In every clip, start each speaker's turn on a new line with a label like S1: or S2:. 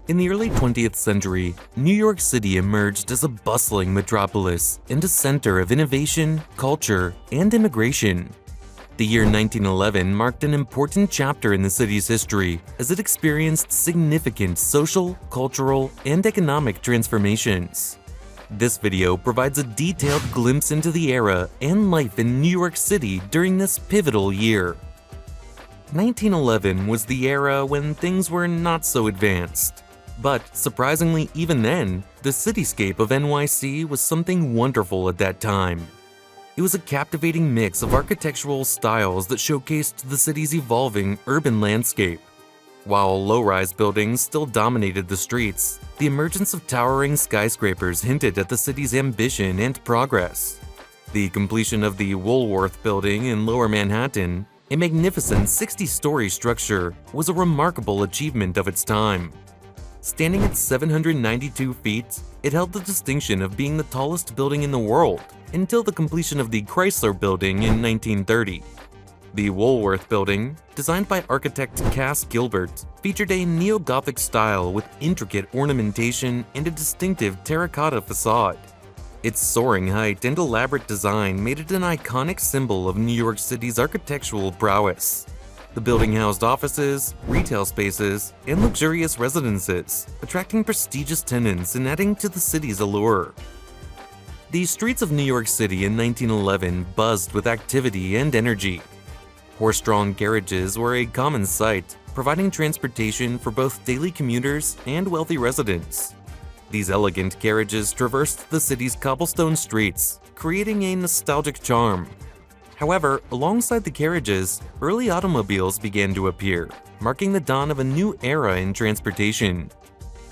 S1: In the early 20th century, New York City emerged as a bustling metropolis and a center of innovation, culture, and immigration. The year 1911 marked an important chapter in the city's history as it experienced significant social, cultural, and economic transformations. This video provides a detailed glimpse into the era and life in New York City during this pivotal year. 1911 was the era when things were not so advanced. But surprisingly, even then, the cityscape of NYC was something wonderful at that time. It was a captivating mix of architectural styles that showcased the city's evolving urban landscape. While low-rise buildings still dominated the streets, the emergence of towering skyscrapers hinted at the city's ambition and progress. The completion of the Woolworth Building in Lower Manhattan, a magnificent 60-story structure, was a remarkable achievement of its time. Standing at 792 feet, it held the distinction of being the tallest building in the world until the completion of the Chrysler Building in 1930. The Woolworth Building, designed by architect Cass Gilbert, featured a neo-Gothic style with intricate ornamentation and a distinctive terracotta facade. Its soaring height and elaborate design made it an iconic symbol of New York City's architectural prowess. The building housed offices, retail spaces, and luxurious residences, attracting prestigious tenants and adding to the city's allure. The streets of New York City in 1911 buzzed with activity and energy. Horse-drawn carriages were a common sight, providing transportation for both daily commuters and wealthy residents. These elegant carriages traversed the city's cobblestone streets, creating a nostalgic charm. However, alongside the carriages, early automobiles began to appear, marking the dawn of a new era in transportation.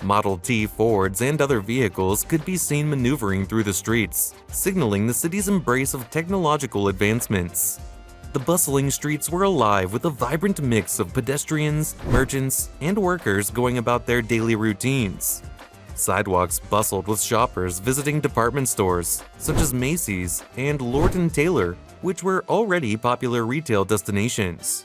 S1: Model T Fords and other vehicles could be seen maneuvering through the streets, signaling the city's embrace of technological advancements. The bustling streets were alive with a vibrant mix of pedestrians, merchants, and workers going about their daily routines. Sidewalks bustled with shoppers visiting department stores, such as Macy's and Lord & Taylor, which were already popular retail destinations.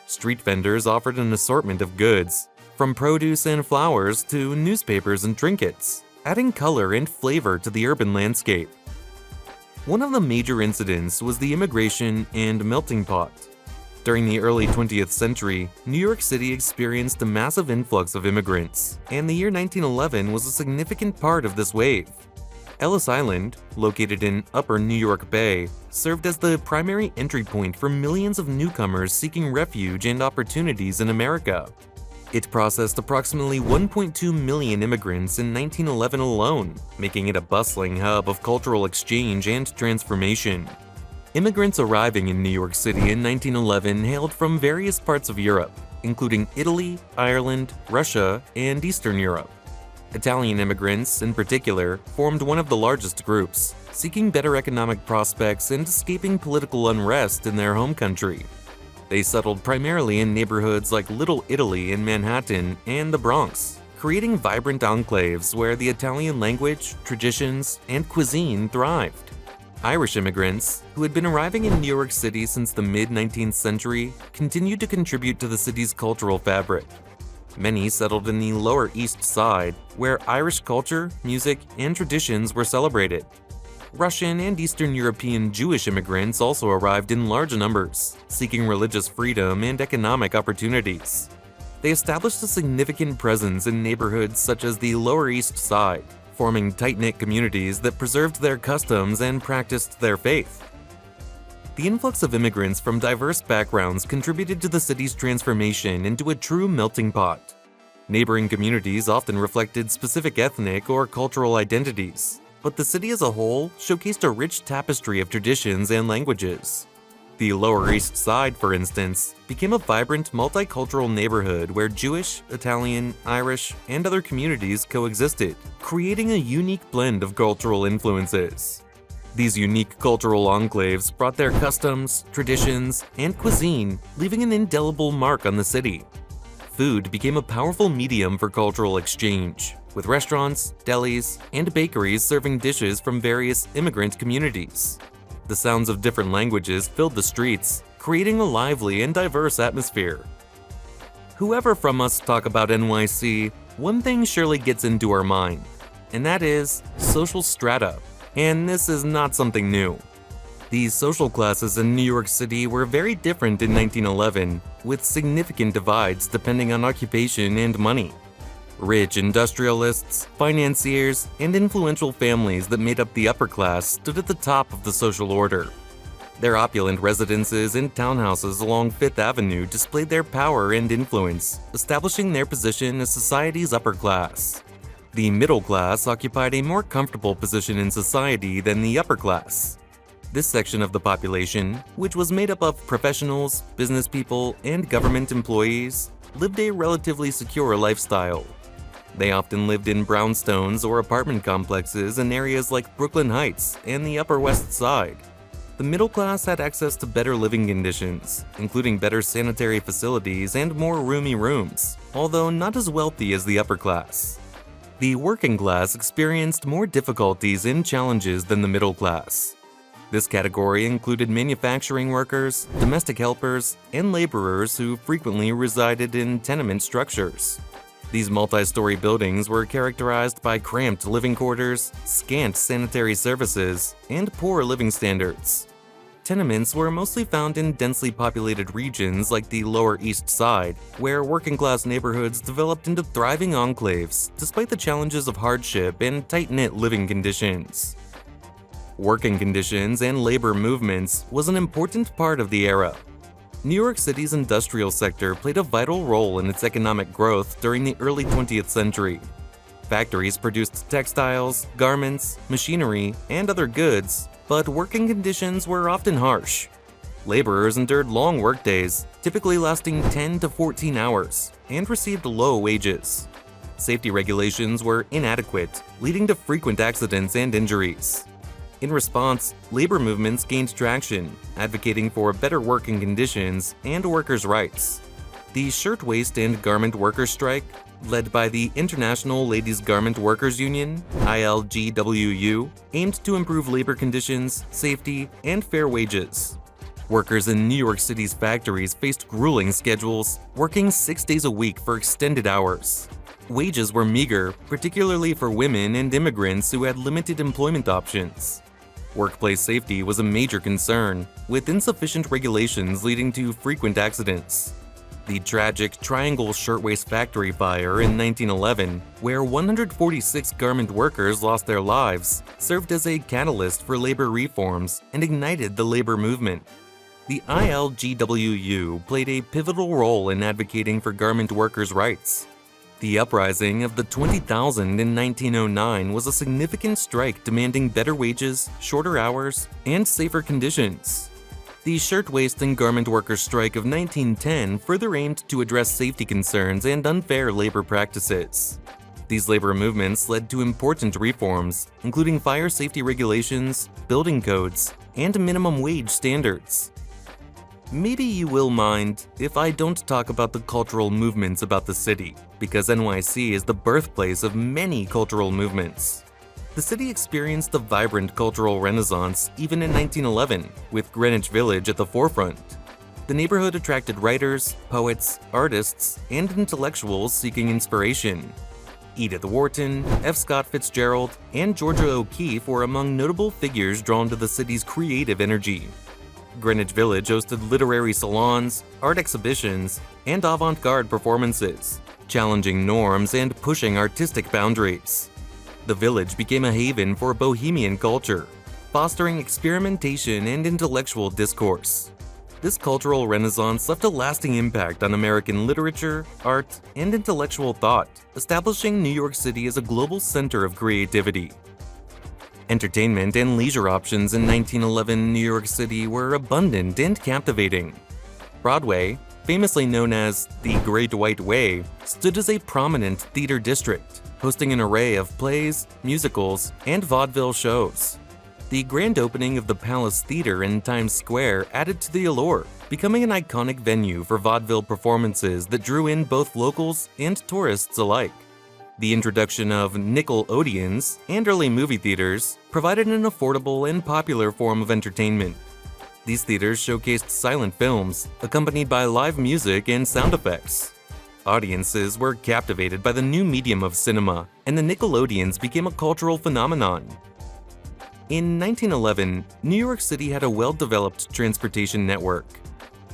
S1: Street vendors offered an assortment of goods, from produce and flowers to newspapers and trinkets, adding color and flavor to the urban landscape. One of the major incidents was the immigration and melting pot. During the early 20th century, New York City experienced a massive influx of immigrants, and the year 1911 was a significant part of this wave. Ellis Island, located in Upper New York Bay, served as the primary entry point for millions of newcomers seeking refuge and opportunities in America. It processed approximately 1.2 million immigrants in 1911 alone, making it a bustling hub of cultural exchange and transformation. Immigrants arriving in New York City in 1911 hailed from various parts of Europe, including Italy, Ireland, Russia, and Eastern Europe. Italian immigrants, in particular, formed one of the largest groups, seeking better economic prospects and escaping political unrest in their home country. They settled primarily in neighborhoods like Little Italy in Manhattan and the Bronx, creating vibrant enclaves where the Italian language, traditions, and cuisine thrived. Irish immigrants, who had been arriving in New York City since the mid-19th century, continued to contribute to the city's cultural fabric. Many settled in the Lower East Side, where Irish culture, music, and traditions were celebrated. Russian and Eastern European Jewish immigrants also arrived in large numbers, seeking religious freedom and economic opportunities. They established a significant presence in neighborhoods such as the Lower East Side, forming tight-knit communities that preserved their customs and practiced their faith. The influx of immigrants from diverse backgrounds contributed to the city's transformation into a true melting pot. Neighboring communities often reflected specific ethnic or cultural identities, but the city as a whole showcased a rich tapestry of traditions and languages. The Lower East Side, for instance, became a vibrant multicultural neighborhood where Jewish, Italian, Irish, and other communities coexisted, creating a unique blend of cultural influences. These unique cultural enclaves brought their customs, traditions, and cuisine, leaving an indelible mark on the city. Food became a powerful medium for cultural exchange, with restaurants, delis, and bakeries serving dishes from various immigrant communities. The sounds of different languages filled the streets, creating a lively and diverse atmosphere. Whoever from us talk about NYC, one thing surely gets into our mind, and that is social strata. And this is not something new. These social classes in New York City were very different in 1911, with significant divides depending on occupation and money. Rich industrialists, financiers, and influential families that made up the upper class stood at the top of the social order. Their opulent residences and townhouses along Fifth Avenue displayed their power and influence, establishing their position as society's upper class. The middle class occupied a more comfortable position in society than the upper class. This section of the population, which was made up of professionals, business people, and government employees, lived a relatively secure lifestyle. They often lived in brownstones or apartment complexes in areas like Brooklyn Heights and the Upper West Side. The middle class had access to better living conditions, including better sanitary facilities and more roomy rooms, although not as wealthy as the upper class. The working class experienced more difficulties and challenges than the middle class. This category included manufacturing workers, domestic helpers, and laborers who frequently resided in tenement structures. These multi-story buildings were characterized by cramped living quarters, scant sanitary services, and poor living standards. Tenements were mostly found in densely populated regions like the Lower East Side, where working-class neighborhoods developed into thriving enclaves despite the challenges of hardship and tight-knit living conditions. Working conditions and labor movements was an important part of the era. New York City's industrial sector played a vital role in its economic growth during the early 20th century. Factories produced textiles, garments, machinery, and other goods, but working conditions were often harsh. Laborers endured long workdays, typically lasting 10 to 14 hours, and received low wages. Safety regulations were inadequate, leading to frequent accidents and injuries. In response, labor movements gained traction, advocating for better working conditions and workers' rights. The Shirtwaist and Garment Workers' Strike, led by the International Ladies Garment Workers Union (ILGWU), aimed to improve labor conditions, safety, and fair wages. Workers in New York City's factories faced grueling schedules, working 6 days a week for extended hours. Wages were meager, particularly for women and immigrants who had limited employment options. Workplace safety was a major concern, with insufficient regulations leading to frequent accidents. The tragic Triangle Shirtwaist Factory fire in 1911, where 146 garment workers lost their lives, served as a catalyst for labor reforms and ignited the labor movement. The ILGWU played a pivotal role in advocating for garment workers' rights. The uprising of the 20,000 in 1909 was a significant strike demanding better wages, shorter hours, and safer conditions. The Shirtwaist and Garment Workers' Strike of 1910 further aimed to address safety concerns and unfair labor practices. These labor movements led to important reforms, including fire safety regulations, building codes, and minimum wage standards. Maybe you will mind if I don't talk about the cultural movements about the city, because NYC is the birthplace of many cultural movements. The city experienced a vibrant cultural renaissance even in 1911, with Greenwich Village at the forefront. The neighborhood attracted writers, poets, artists, and intellectuals seeking inspiration. Edith Wharton, F. Scott Fitzgerald, and Georgia O'Keeffe were among notable figures drawn to the city's creative energy. Greenwich Village hosted literary salons, art exhibitions, and avant-garde performances, challenging norms and pushing artistic boundaries. The village became a haven for bohemian culture, fostering experimentation and intellectual discourse. This cultural renaissance left a lasting impact on American literature, art, and intellectual thought, establishing New York City as a global center of creativity. Entertainment and leisure options in 1911 New York City were abundant and captivating. Broadway, famously known as the Great White Way, stood as a prominent theater district, hosting an array of plays, musicals, and vaudeville shows. The grand opening of the Palace Theater in Times Square added to the allure, becoming an iconic venue for vaudeville performances that drew in both locals and tourists alike. The introduction of nickel-odeons and early movie theaters provided an affordable and popular form of entertainment. These theaters showcased silent films, accompanied by live music and sound effects. Audiences were captivated by the new medium of cinema, and the Nickelodeons became a cultural phenomenon. In 1911, New York City had a well-developed transportation network.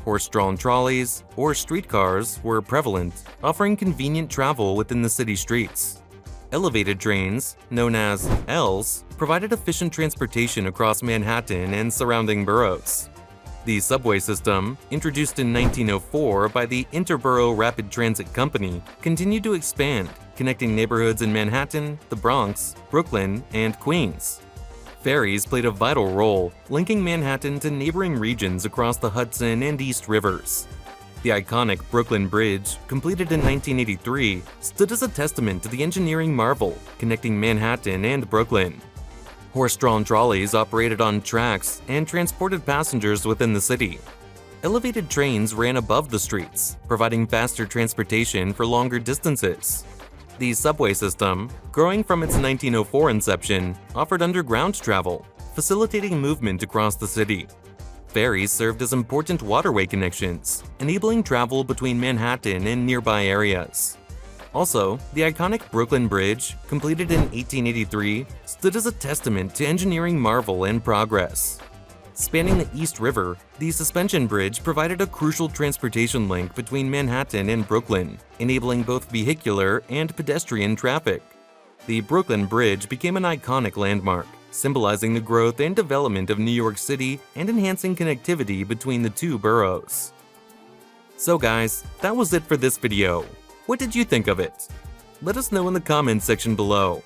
S1: Horse-drawn trolleys, or streetcars, were prevalent, offering convenient travel within the city streets. Elevated trains, known as Ls, provided efficient transportation across Manhattan and surrounding boroughs. The subway system, introduced in 1904 by the Interborough Rapid Transit Company, continued to expand, connecting neighborhoods in Manhattan, the Bronx, Brooklyn, and Queens. Ferries played a vital role, linking Manhattan to neighboring regions across the Hudson and East Rivers. The iconic Brooklyn Bridge, completed in 1983, stood as a testament to the engineering marvel, connecting Manhattan and Brooklyn. Horse-drawn trolleys operated on tracks and transported passengers within the city. Elevated trains ran above the streets, providing faster transportation for longer distances. The subway system, growing from its 1904 inception, offered underground travel, facilitating movement across the city. Ferries served as important waterway connections, enabling travel between Manhattan and nearby areas. Also, the iconic Brooklyn Bridge, completed in 1883, stood as a testament to engineering marvel and progress. Spanning the East River, the suspension bridge provided a crucial transportation link between Manhattan and Brooklyn, enabling both vehicular and pedestrian traffic. The Brooklyn Bridge became an iconic landmark, symbolizing the growth and development of New York City and enhancing connectivity between the two boroughs. So guys, that was it for this video. What did you think of it? Let us know in the comments section below.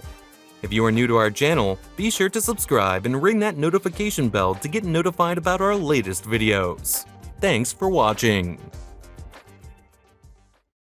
S1: If you are new to our channel, be sure to subscribe and ring that notification bell to get notified about our latest videos. Thanks for watching.